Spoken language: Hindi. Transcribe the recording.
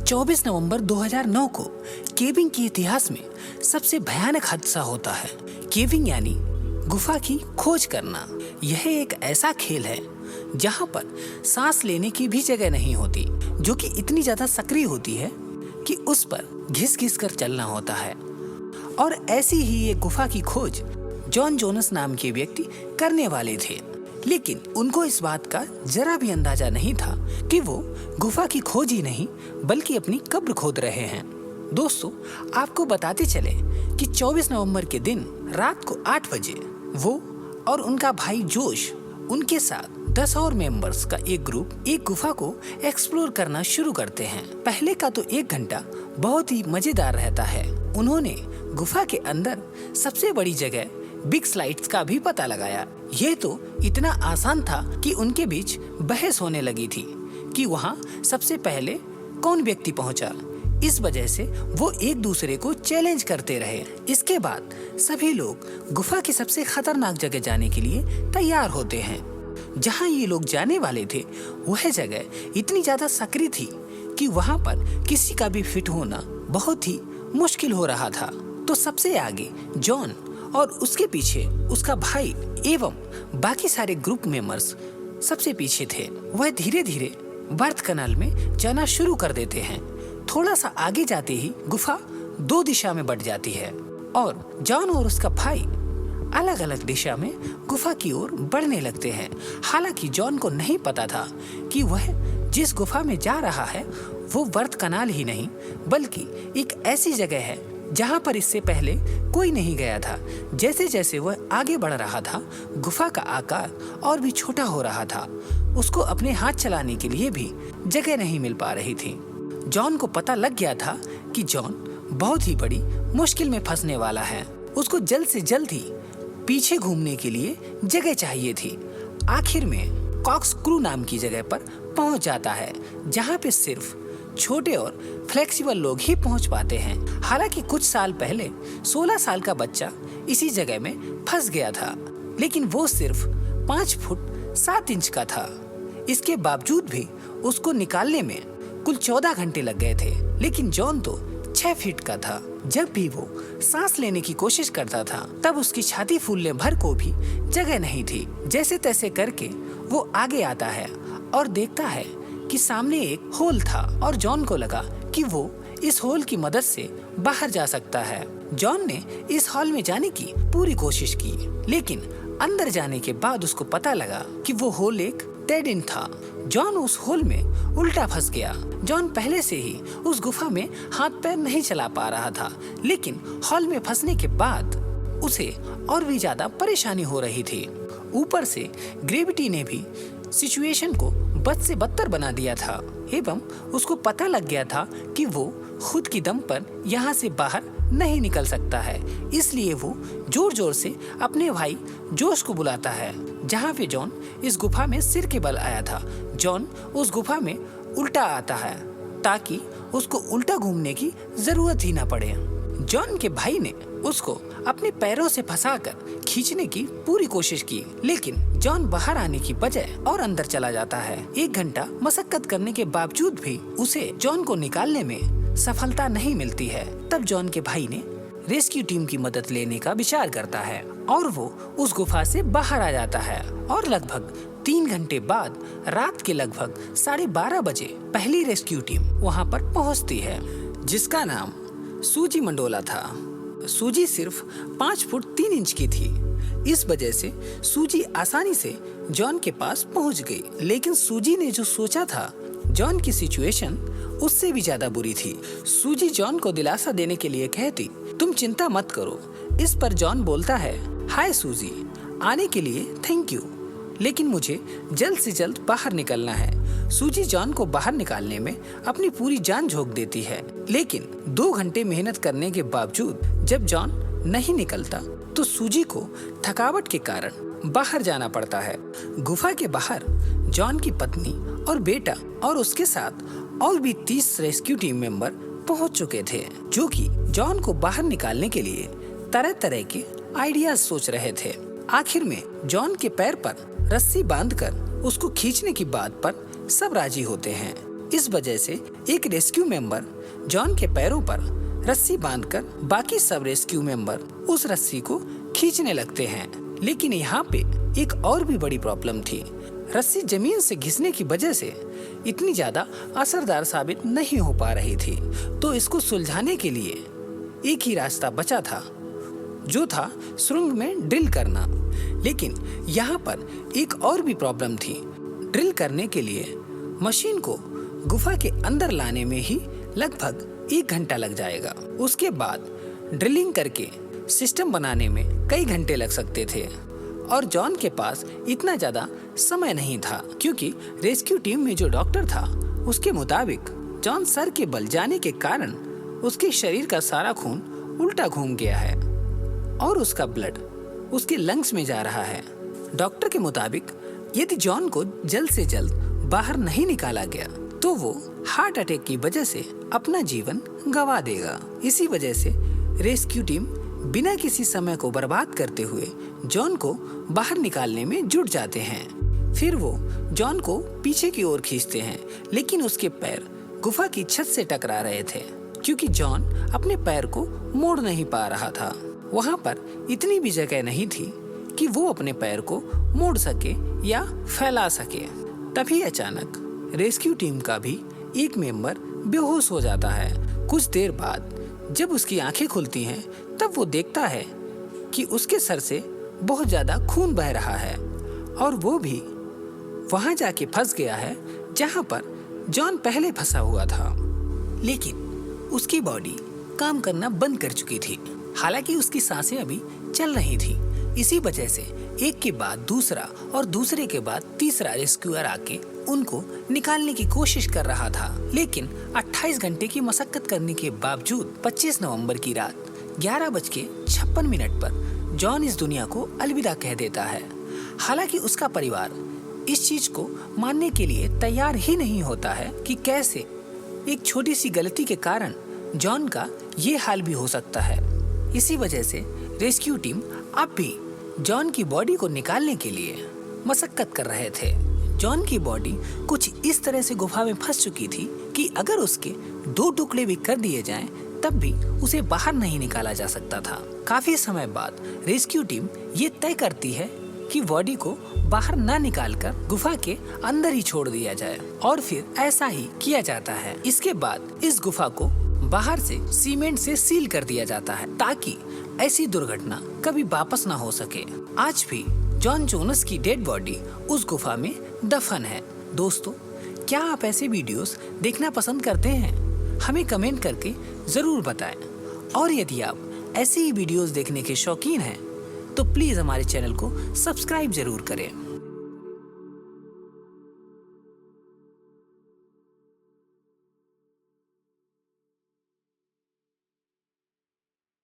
24 नवंबर 2009 को केविंग के इतिहास में सबसे भयानक हादसा होता है। केविंग यानी गुफा की खोज करना। यह एक ऐसा खेल है जहां पर सांस लेने की भी जगह नहीं होती, जो कि इतनी ज्यादा सक्रिय होती है कि उस पर घिस घिस कर चलना होता है। और ऐसी ही एक गुफा की खोज जॉन जोनस नाम के व्यक्ति करने वाले थे, लेकिन उनको इस बात का जरा भी अंदाजा नहीं था कि वो गुफा की खोज ही नहीं बल्कि अपनी कब्र खोद रहे हैं। दोस्तों, आपको बताते चले कि 24 नवंबर के दिन रात को 8 बजे वो और उनका भाई जोश उनके साथ 10 और मेंबर्स का एक ग्रुप एक गुफा को एक्सप्लोर करना शुरू करते हैं। पहले का तो 1 घंटा बहुत ही मजेदार रहता है। उन्होंने गुफा के अंदर सबसे बड़ी जगह बिग स्लाइड्स का भी पता लगाया। ये तो इतना आसान था कि उनके बीच बहस होने लगी थी कि वहाँ सबसे पहले कौन व्यक्ति पहुँचा। इस वजह से वो एक दूसरे को चैलेंज करते रहे। इसके बाद सभी लोग गुफा की सबसे खतरनाक जगह जाने के लिए तैयार होते हैं। जहाँ ये लोग जाने वाले थे वह जगह इतनी ज्यादा सक्रिय थी कि वहाँ पर किसी का भी फिट होना बहुत ही मुश्किल हो रहा था। तो सबसे आगे जॉन और उसके पीछे उसका भाई एवं बाकी सारे ग्रुप मेंबर्स सबसे पीछे थे। वह धीरे धीरे बर्थ कनाल में जाना शुरू कर देते हैं। थोड़ा सा आगे जाते ही गुफा 2 दिशा में बट जाती है और जॉन और उसका भाई अलग अलग दिशा में गुफा की ओर बढ़ने लगते हैं। हालांकि जॉन को नहीं पता था कि वह जिस गुफा में जा रहा है वो बर्थ कनाल ही नहीं बल्कि एक ऐसी जगह है जहाँ पर इससे पहले कोई नहीं गया था। जैसे जैसे वह आगे बढ़ रहा था गुफा का आकार और भी छोटा हो रहा था। उसको अपने हाथ चलाने के लिए भी जगह नहीं मिल पा रही थी। जॉन को पता लग गया था कि जॉन बहुत ही बड़ी मुश्किल में फंसने वाला है। उसको जल्द से जल्द ही पीछे घूमने के लिए जगह चाहिए थी। आखिर में कॉक्सक्रू नाम की जगह पर पहुंच जाता है, जहां पे सिर्फ छोटे और फ्लेक्सिबल लोग ही पहुंच पाते हैं। हालांकि कुछ साल पहले 16 साल का बच्चा इसी जगह में फंस गया था, लेकिन वो सिर्फ 5 फुट 7 इंच का था। इसके बावजूद भी उसको निकालने में कुल 14 घंटे लग गए थे। लेकिन जॉन तो 6 फीट का था। जब भी वो सांस लेने की कोशिश करता था तब उसकी छाती फूलने भर को भी जगह नहीं थी। जैसे तैसे करके वो आगे आता है और देखता है कि सामने एक होल था और जॉन को लगा कि वो इस होल की मदद से बाहर जा सकता है। जॉन ने इस हॉल में जाने की पूरी कोशिश की, लेकिन अंदर जाने के बाद उसको पता लगा कि वो होल एक डेड एंड था। जॉन उस होल में उल्टा फंस गया। जॉन पहले से ही उस गुफा में हाथ पैर नहीं चला पा रहा था, लेकिन हॉल में फंसने के बाद उसे और भी ज्यादा परेशानी हो रही थी। ऊपर से ग्रेविटी ने भी सिचुएशन को बद से बदतर बना दिया था एवं उसको पता लग गया था कि वो खुद की दम पर यहाँ से बाहर नहीं निकल सकता है। इसलिए वो जोर जोर से अपने भाई जोश को बुलाता है, जहाँ पे जॉन इस गुफा में सिर के बल आया था। जॉन उस गुफा में उल्टा आता है ताकि उसको उल्टा घूमने की जरूरत ही ना पड़े। जॉन के भाई ने उसको अपने पैरों से फंसाकर खींचने की पूरी कोशिश की, लेकिन जॉन बाहर आने की बजाय और अंदर चला जाता है। 1 घंटा मशक्कत करने के बावजूद भी उसे जॉन को निकालने में सफलता नहीं मिलती है। तब जॉन के भाई ने रेस्क्यू टीम की मदद लेने का विचार करता है और वो उस गुफा से बाहर आ जाता है। और लगभग 3 घंटे बाद रात के लगभग 12:30 बजे पहली रेस्क्यू टीम वहाँ पर पहुँचती है, जिसका नाम सूजी मंडोला था। सूजी सिर्फ 5 फुट 3 इंच की थी। इस वजह से सूजी आसानी से जॉन के पास पहुंच गई। लेकिन सूजी ने जो सोचा था, जॉन की सिचुएशन उससे भी ज्यादा बुरी थी। सूजी जॉन को दिलासा देने के लिए कहती, तुम चिंता मत करो। इस पर जॉन बोलता है, हाय सूजी, आने के लिए थैंक यू, लेकिन मुझे जल्द से जल्द बाहर निकलना है। सूजी जॉन को बाहर निकालने में अपनी पूरी जान झोंक देती है, लेकिन 2 घंटे मेहनत करने के बावजूद जब जॉन नहीं निकलता तो सूजी को थकावट के कारण बाहर जाना पड़ता है। गुफा के बाहर जॉन की पत्नी और बेटा और उसके साथ और भी 30 रेस्क्यू टीम मेंबर पहुंच चुके थे, जो कि जॉन को बाहर निकालने के लिए तरह तरह के आइडियाज सोच रहे थे। आखिर में जॉन के पैर पर रस्सी बांधकर उसको खींचने की बात पर सब राजी होते हैं। इस वजह से एक रेस्क्यू मेंबर जॉन के पैरों पर रस्सी बांधकर बाकी सब रेस्क्यू मेंबर उस रस्सी को खींचने लगते हैं। लेकिन यहाँ पे एक और भी बड़ी प्रॉब्लम थी। रस्सी जमीन से घिसने की वजह से इतनी ज्यादा असरदार साबित नहीं हो पा रही थी। तो इसको सुलझाने के लिए एक ही रास्ता बचा था, जो था सुरंग में ड्रिल करना। लेकिन यहाँ पर एक और भी प्रॉब्लम थी। ड्रिल करने के लिए मशीन को गुफा के अंदर लाने में ही लगभग 1 घंटा लग जाएगा। उसके बाद ड्रिलिंग करके सिस्टम बनाने में कई घंटे लग सकते थे और जॉन के पास इतना ज्यादा समय नहीं था, क्योंकि रेस्क्यू टीम में जो डॉक्टर था उसके मुताबिक जॉन सर के बल जाने के कारण उसके शरीर का सारा खून उल्टा घूम गया है और उसका ब्लड उसके लंग्स में जा रहा है। डॉक्टर के मुताबिक यदि जॉन को जल्द से जल्द बाहर नहीं निकाला गया तो वो हार्ट अटैक की वजह से अपना जीवन गंवा देगा। इसी वजह से रेस्क्यू टीम बिना किसी समय को बर्बाद करते हुए जॉन को बाहर निकालने में जुट जाते हैं। फिर वो जॉन को पीछे की ओर खींचते हैं, लेकिन उसके पैर गुफा की छत से टकरा रहे थे, क्योंकि जॉन अपने पैर को मोड़ नहीं पा रहा था। वहाँ पर इतनी भी जगह नहीं थी कि वो अपने पैर को मोड़ सके या फैला सके। तभी अचानक रेस्क्यू टीम का भी एक मेंबर बेहोश हो जाता है। कुछ देर बाद जब उसकी आंखें खुलती हैं तब वो देखता है कि उसके सर से बहुत ज्यादा खून बह रहा है और वो भी वहां जाके फंस गया है जहां पर जॉन पहले फंसा हुआ था। लेकिन उसकी बॉडी काम करना बंद कर चुकी थी, हालांकि उसकी सांसें अभी चल रही थी। इसी वजह से एक के बाद दूसरा और दूसरे के बाद तीसरा रेस्क्यूअर आके उनको निकालने की कोशिश कर रहा था। लेकिन 28 घंटे की मशक्कत करने के बावजूद 25 नवंबर की रात 11:56 पर जॉन इस दुनिया को अलविदा कह देता है। हालांकि उसका परिवार इस चीज को मानने के लिए तैयार ही नहीं होता है कि कैसे एक छोटी सी गलती के कारण जॉन का ये हाल भी हो सकता है। इसी वजह से रेस्क्यू टीम अब भी जॉन की बॉडी को निकालने के लिए मशक्कत कर रहे थे। जॉन की बॉडी कुछ इस तरह से गुफा में फंस चुकी थी कि अगर उसके 2 टुकड़े भी कर दिए जाएं, तब भी उसे बाहर नहीं निकाला जा सकता था। काफी समय बाद रेस्क्यू टीम ये तय करती है कि बॉडी को बाहर न निकालकर गुफा के अंदर ही छोड़ दिया जाए, और फिर ऐसा ही किया जाता है। इसके बाद इस गुफा को बाहर से सीमेंट से सील कर दिया जाता है, ताकि ऐसी दुर्घटना कभी वापस ना हो सके। आज भी जॉन जोनस की डेड बॉडी उस गुफा में दफन है। दोस्तों, क्या आप ऐसे वीडियोस देखना पसंद करते हैं? हमें कमेंट करके जरूर बताएं। और यदि आप ऐसे ही वीडियोस देखने के शौकीन हैं तो प्लीज हमारे चैनल को सब्सक्राइब जरूर करें।